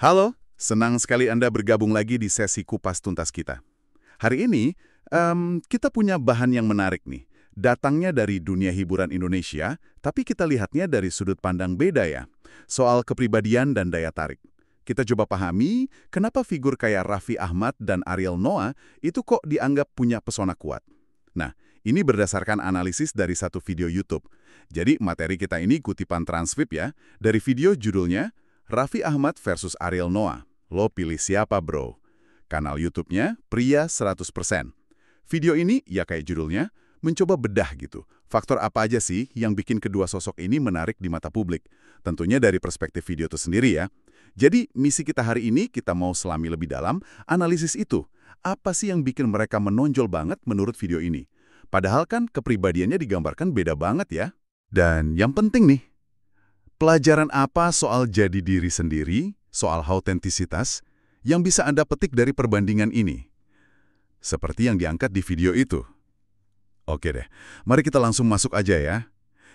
Halo, senang sekali Anda bergabung lagi di sesi kupas tuntas kita. Hari ini, kita punya bahan yang menarik nih. Datangnya dari dunia hiburan Indonesia, tapi kita lihatnya dari sudut pandang beda ya. Soal kepribadian dan daya tarik. Kita coba pahami kenapa figur kayak Raffi Ahmad dan Ariel Noah itu kok dianggap punya pesona kuat. Nah, ini berdasarkan analisis dari satu video YouTube. Jadi materi kita ini kutipan transkrip ya, dari video judulnya Raffi Ahmad versus Ariel Noah. Lo pilih siapa bro? Kanal YouTube-nya Pria 100%. Video ini, ya kayak judulnya, mencoba bedah gitu. Faktor apa aja sih yang bikin kedua sosok ini menarik di mata publik? Tentunya dari perspektif video itu sendiri ya. Jadi, misi kita hari ini kita mau selami lebih dalam analisis itu. Apa sih yang bikin mereka menonjol banget menurut video ini? Padahal kan kepribadiannya digambarkan beda banget ya. Dan yang penting nih, pelajaran apa soal jadi diri sendiri, soal autentisitas, yang bisa Anda petik dari perbandingan ini? Seperti yang diangkat di video itu. Oke deh, mari kita langsung masuk aja ya.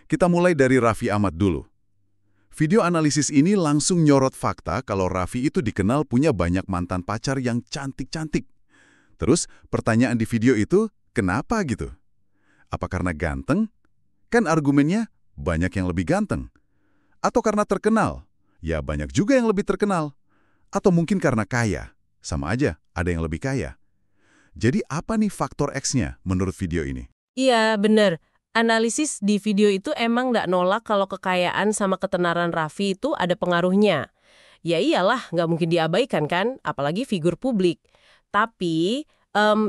Kita mulai dari Raffi Ahmad dulu. Video analisis ini langsung nyorot fakta kalau Raffi itu dikenal punya banyak mantan pacar yang cantik-cantik. Terus, pertanyaan di video itu, kenapa gitu? Apa karena ganteng? Kan argumennya, banyak yang lebih ganteng. Atau karena terkenal? Ya banyak juga yang lebih terkenal. Atau mungkin karena kaya? Sama aja, ada yang lebih kaya. Jadi apa nih faktor X-nya menurut video ini? Iya, bener. Analisis di video itu emang nggak nolak kalau kekayaan sama ketenaran Raffi itu ada pengaruhnya. Ya iyalah, nggak mungkin diabaikan kan, apalagi figur publik. Tapi,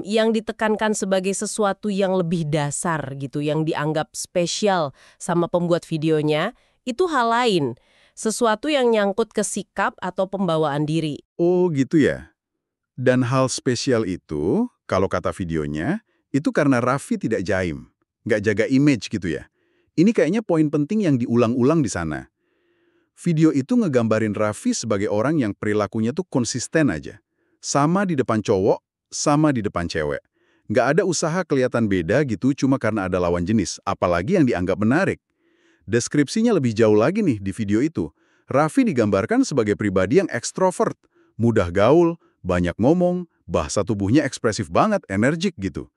yang ditekankan sebagai sesuatu yang lebih dasar gitu, yang dianggap spesial sama pembuat videonya, itu hal lain. Sesuatu yang nyangkut ke sikap atau pembawaan diri. Oh gitu ya. Dan hal spesial itu, kalau kata videonya, itu karena Raffi tidak jaim. Nggak jaga image gitu ya. Ini kayaknya poin penting yang diulang-ulang di sana. Video itu ngegambarin Raffi sebagai orang yang perilakunya tuh konsisten aja. Sama di depan cowok, sama di depan cewek. Nggak ada usaha kelihatan beda gitu cuma karena ada lawan jenis, apalagi yang dianggap menarik. Deskripsinya lebih jauh lagi nih di video itu. Raffi digambarkan sebagai pribadi yang ekstrovert, mudah gaul, banyak ngomong, bahasa tubuhnya ekspresif banget, energik gitu.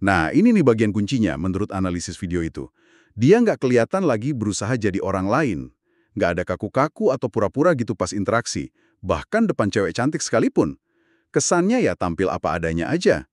Nah, ini nih bagian kuncinya menurut analisis video itu. Dia nggak kelihatan lagi berusaha jadi orang lain. Nggak ada kaku-kaku atau pura-pura gitu pas interaksi. Bahkan depan cewek cantik sekalipun. Kesannya ya tampil apa adanya aja.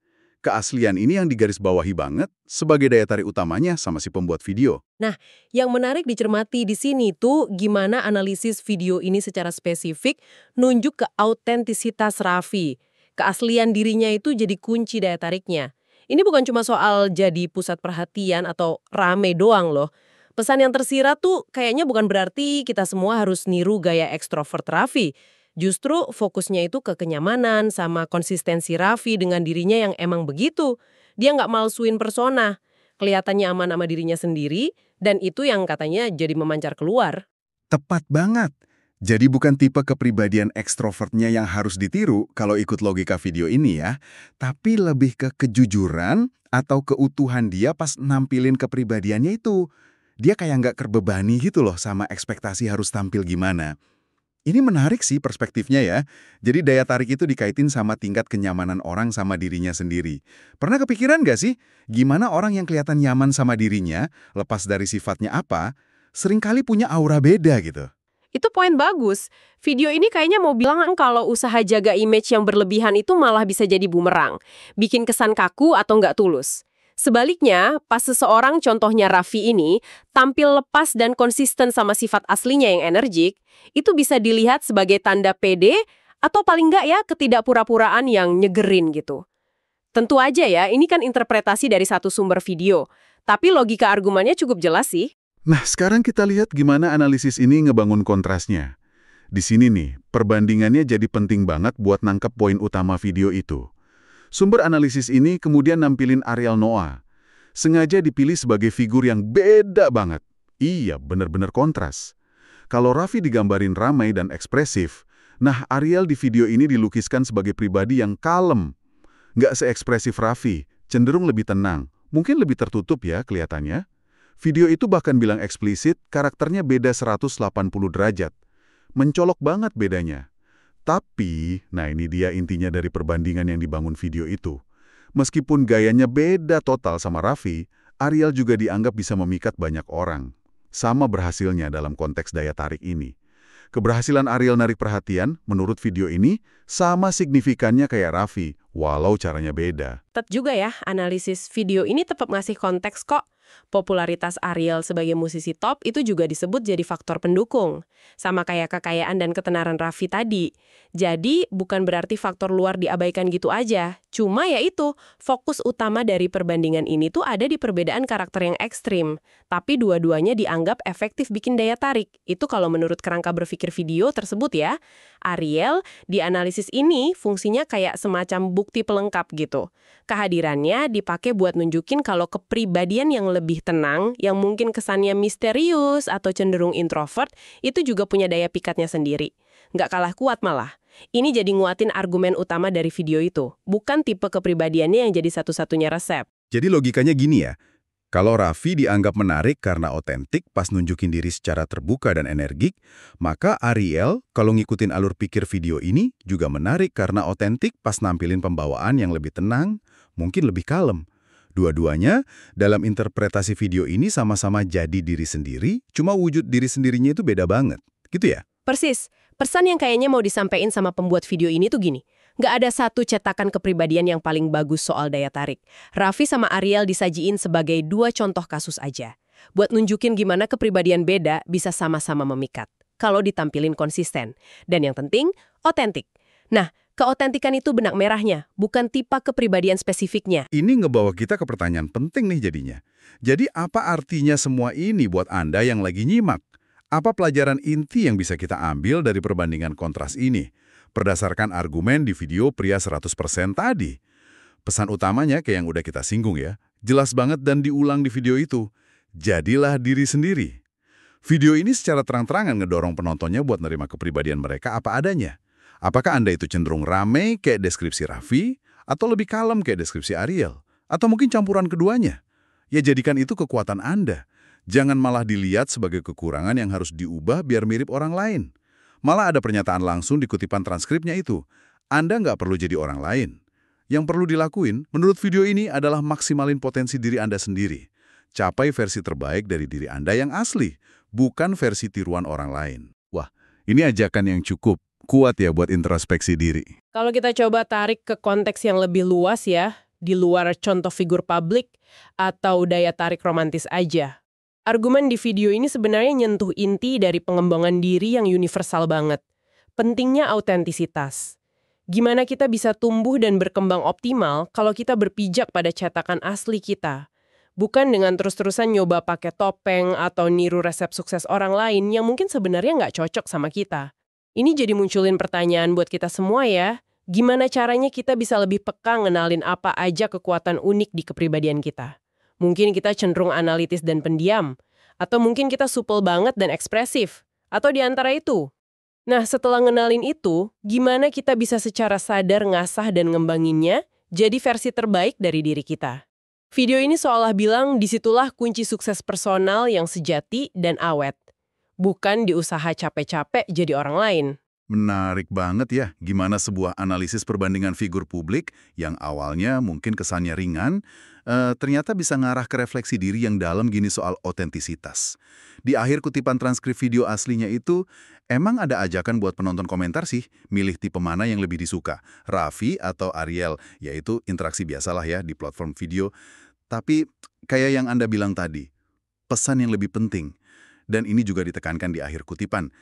Keaslian ini yang digarisbawahi banget sebagai daya tarik utamanya sama si pembuat video. Nah, yang menarik dicermati di sini tuh gimana analisis video ini secara spesifik nunjuk ke autentisitas Raffi. Keaslian dirinya itu jadi kunci daya tariknya. Ini bukan cuma soal jadi pusat perhatian atau rame doang loh. Pesan yang tersirat tuh kayaknya bukan berarti kita semua harus niru gaya ekstrovert Raffi. Justru fokusnya itu ke kenyamanan sama konsistensi Raffi dengan dirinya yang emang begitu. Dia nggak malsuin persona. Kelihatannya aman sama dirinya sendiri, dan itu yang katanya jadi memancar keluar. Tepat banget. Jadi bukan tipe kepribadian ekstrovertnya yang harus ditiru kalau ikut logika video ini ya, tapi lebih ke kejujuran atau keutuhan dia pas nampilin kepribadiannya itu. Dia kayak nggak terbebani gitu loh sama ekspektasi harus tampil gimana. Ini menarik sih perspektifnya ya. Jadi daya tarik itu dikaitin sama tingkat kenyamanan orang sama dirinya sendiri. Pernah kepikiran nggak sih, gimana orang yang kelihatan nyaman sama dirinya, lepas dari sifatnya apa, seringkali punya aura beda gitu. Itu poin bagus. Video ini kayaknya mau bilang kalau usaha jaga image yang berlebihan itu malah bisa jadi bumerang. Bikin kesan kaku atau nggak tulus. Sebaliknya, pas seseorang contohnya Raffi ini, tampil lepas dan konsisten sama sifat aslinya yang energik, itu bisa dilihat sebagai tanda pede atau paling nggak ya ketidakpura-puraan yang nyegerin gitu. Tentu aja ya, ini kan interpretasi dari satu sumber video. Tapi logika argumennya cukup jelas sih. Nah, sekarang kita lihat gimana analisis ini ngebangun kontrasnya. Di sini nih, perbandingannya jadi penting banget buat nangkep poin utama video itu. Sumber analisis ini kemudian nampilin Ariel Noah. Sengaja dipilih sebagai figur yang beda banget. Iya, bener-bener kontras. Kalau Raffi digambarin ramai dan ekspresif, nah Ariel di video ini dilukiskan sebagai pribadi yang kalem. Nggak seekspresif Raffi, cenderung lebih tenang. Mungkin lebih tertutup ya kelihatannya. Video itu bahkan bilang eksplisit, karakternya beda 180 derajat. Mencolok banget bedanya. Tapi, nah ini dia intinya dari perbandingan yang dibangun video itu. Meskipun gayanya beda total sama Raffi, Ariel juga dianggap bisa memikat banyak orang. Sama berhasilnya dalam konteks daya tarik ini. Keberhasilan Ariel narik perhatian, menurut video ini, sama signifikannya kayak Raffi, walau caranya beda. Tetap juga ya, analisis video ini tetap ngasih konteks kok. Popularitas Ariel sebagai musisi top itu juga disebut jadi faktor pendukung. Sama kayak kekayaan dan ketenaran Raffi tadi. Jadi, bukan berarti faktor luar diabaikan gitu aja. Cuma ya itu, fokus utama dari perbandingan ini tuh ada di perbedaan karakter yang ekstrim. Tapi dua-duanya dianggap efektif bikin daya tarik. Itu kalau menurut kerangka berpikir video tersebut ya. Ariel, di analisis ini fungsinya kayak semacam bukti pelengkap gitu. Kehadirannya dipakai buat nunjukin kalau kepribadian yang lebih tenang, yang mungkin kesannya misterius atau cenderung introvert, itu juga punya daya pikatnya sendiri. Nggak kalah kuat malah. Ini jadi nguatin argumen utama dari video itu. Bukan tipe kepribadiannya yang jadi satu-satunya resep. Jadi logikanya gini ya, kalau Raffi dianggap menarik karena otentik pas nunjukin diri secara terbuka dan energik, maka Ariel kalau ngikutin alur pikir video ini juga menarik karena otentik pas nampilin pembawaan yang lebih tenang, mungkin lebih kalem. Dua-duanya dalam interpretasi video ini sama-sama jadi diri sendiri, cuma wujud diri sendirinya itu beda banget. Gitu ya? Persis. Pesan yang kayaknya mau disampaikan sama pembuat video ini tuh gini. Nggak ada satu cetakan kepribadian yang paling bagus soal daya tarik. Raffi sama Ariel disajiin sebagai dua contoh kasus aja. Buat nunjukin gimana kepribadian beda bisa sama-sama memikat. Kalau ditampilin konsisten. Dan yang penting, otentik. Nah, keotentikan itu benang merahnya, bukan tipe kepribadian spesifiknya. Ini ngebawa kita ke pertanyaan penting nih jadinya. Jadi apa artinya semua ini buat Anda yang lagi nyimak? Apa pelajaran inti yang bisa kita ambil dari perbandingan kontras ini? Berdasarkan argumen di video pria 100% tadi. Pesan utamanya kayak yang udah kita singgung ya. Jelas banget dan diulang di video itu. Jadilah diri sendiri. Video ini secara terang-terangan ngedorong penontonnya buat nerima kepribadian mereka apa adanya. Apakah Anda itu cenderung rame kayak deskripsi Raffi? Atau lebih kalem kayak deskripsi Ariel? Atau mungkin campuran keduanya? Ya jadikan itu kekuatan Anda. Jangan malah dilihat sebagai kekurangan yang harus diubah biar mirip orang lain. Malah ada pernyataan langsung di kutipan transkripnya itu. Anda nggak perlu jadi orang lain. Yang perlu dilakuin, menurut video ini adalah maksimalin potensi diri Anda sendiri. Capai versi terbaik dari diri Anda yang asli, bukan versi tiruan orang lain. Wah, ini ajakan yang cukup kuat ya buat introspeksi diri. Kalau kita coba tarik ke konteks yang lebih luas ya, di luar contoh figur publik atau daya tarik romantis aja. Argumen di video ini sebenarnya nyentuh inti dari pengembangan diri yang universal banget. Pentingnya autentisitas. Gimana kita bisa tumbuh dan berkembang optimal kalau kita berpijak pada cetakan asli kita. Bukan dengan terus-terusan nyoba pakai topeng atau niru resep sukses orang lain yang mungkin sebenarnya nggak cocok sama kita. Ini jadi munculin pertanyaan buat kita semua ya. Gimana caranya kita bisa lebih peka ngenalin apa aja kekuatan unik di kepribadian kita. Mungkin kita cenderung analitis dan pendiam. Atau mungkin kita supel banget dan ekspresif. Atau di antara itu. Nah, setelah ngenalin itu, gimana kita bisa secara sadar ngasah dan ngembanginnya jadi versi terbaik dari diri kita. Video ini seolah bilang disitulah kunci sukses personal yang sejati dan awet. Bukan di usaha capek-capek jadi orang lain. Menarik banget ya, gimana sebuah analisis perbandingan figur publik yang awalnya mungkin kesannya ringan, ternyata bisa ngarah ke refleksi diri yang dalam gini soal otentisitas. Di akhir kutipan transkrip video aslinya itu, emang ada ajakan buat penonton komentar sih, milih tipe mana yang lebih disuka, Raffi atau Ariel, yaitu interaksi biasalah ya di platform video. Tapi kayak yang Anda bilang tadi, pesan yang lebih penting, dan ini juga ditekankan di akhir kutipan,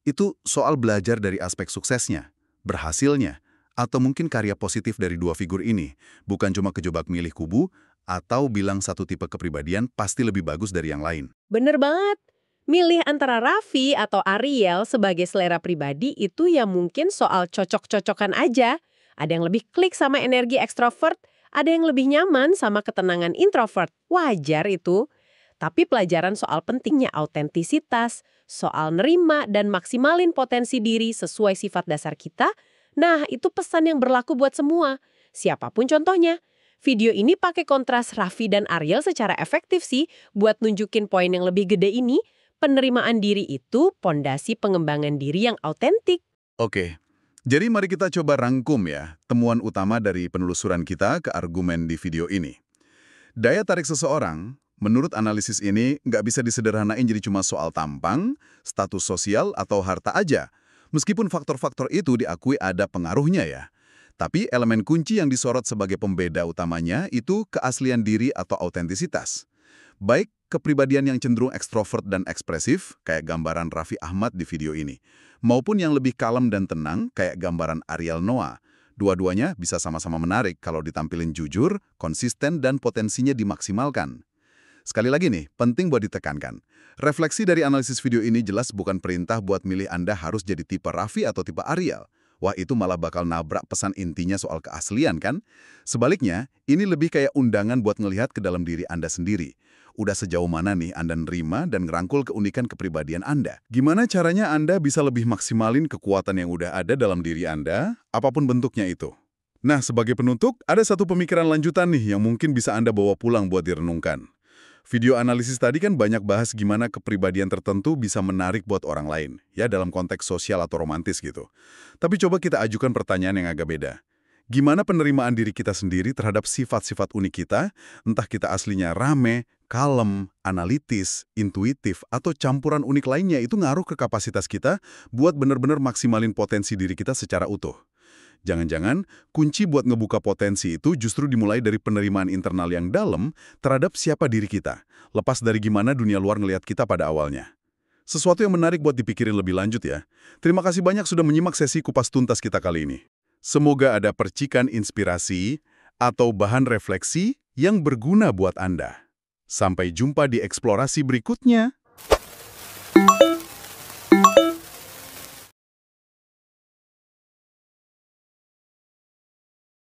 itu soal belajar dari aspek suksesnya, berhasilnya, atau mungkin karya positif dari dua figur ini, bukan cuma kejebak milih kubu, atau bilang satu tipe kepribadian pasti lebih bagus dari yang lain. Bener banget. Milih antara Raffi atau Ariel sebagai selera pribadi itu ya mungkin soal cocok-cocokan aja. Ada yang lebih klik sama energi ekstrovert, ada yang lebih nyaman sama ketenangan introvert. Wajar itu. Tapi pelajaran soal pentingnya autentisitas, soal nerima dan maksimalin potensi diri sesuai sifat dasar kita, nah itu pesan yang berlaku buat semua. Siapapun contohnya. Video ini pakai kontras Raffi dan Ariel secara efektif sih buat nunjukin poin yang lebih gede ini, penerimaan diri itu pondasi pengembangan diri yang autentik. Oke, Jadi mari kita coba rangkum ya, temuan utama dari penelusuran kita ke argumen di video ini. Daya tarik seseorang, menurut analisis ini, nggak bisa disederhanain jadi cuma soal tampang, status sosial, atau harta aja. Meskipun faktor-faktor itu diakui ada pengaruhnya ya. Tapi elemen kunci yang disorot sebagai pembeda utamanya itu keaslian diri atau autentisitas. Baik kepribadian yang cenderung ekstrovert dan ekspresif, kayak gambaran Raffi Ahmad di video ini, maupun yang lebih kalem dan tenang, kayak gambaran Ariel Noah. Dua-duanya bisa sama-sama menarik kalau ditampilin jujur, konsisten, dan potensinya dimaksimalkan. Sekali lagi nih, penting buat ditekankan. Refleksi dari analisis video ini jelas bukan perintah buat milih Anda harus jadi tipe Raffi atau tipe Ariel. Wah, itu malah bakal nabrak pesan intinya soal keaslian kan? Sebaliknya, ini lebih kayak undangan buat ngelihat ke dalam diri Anda sendiri. Udah sejauh mana nih Anda nerima dan ngerangkul keunikan kepribadian Anda? Gimana caranya Anda bisa lebih maksimalin kekuatan yang udah ada dalam diri Anda, apapun bentuknya itu? Nah, sebagai penutup, ada satu pemikiran lanjutan nih yang mungkin bisa Anda bawa pulang buat direnungkan. Video analisis tadi kan banyak bahas gimana kepribadian tertentu bisa menarik buat orang lain, ya dalam konteks sosial atau romantis gitu. Tapi coba kita ajukan pertanyaan yang agak beda. Gimana penerimaan diri kita sendiri terhadap sifat-sifat unik kita, entah kita aslinya rame, kalem, analitis, intuitif, atau campuran unik lainnya itu ngaruh ke kapasitas kita buat benar-benar maksimalin potensi diri kita secara utuh. Jangan-jangan, kunci buat ngebuka potensi itu justru dimulai dari penerimaan internal yang dalam terhadap siapa diri kita, lepas dari gimana dunia luar ngelihat kita pada awalnya. Sesuatu yang menarik buat dipikirin lebih lanjut ya. Terima kasih banyak sudah menyimak sesi kupas tuntas kita kali ini. Semoga ada percikan inspirasi atau bahan refleksi yang berguna buat Anda. Sampai jumpa di eksplorasi berikutnya.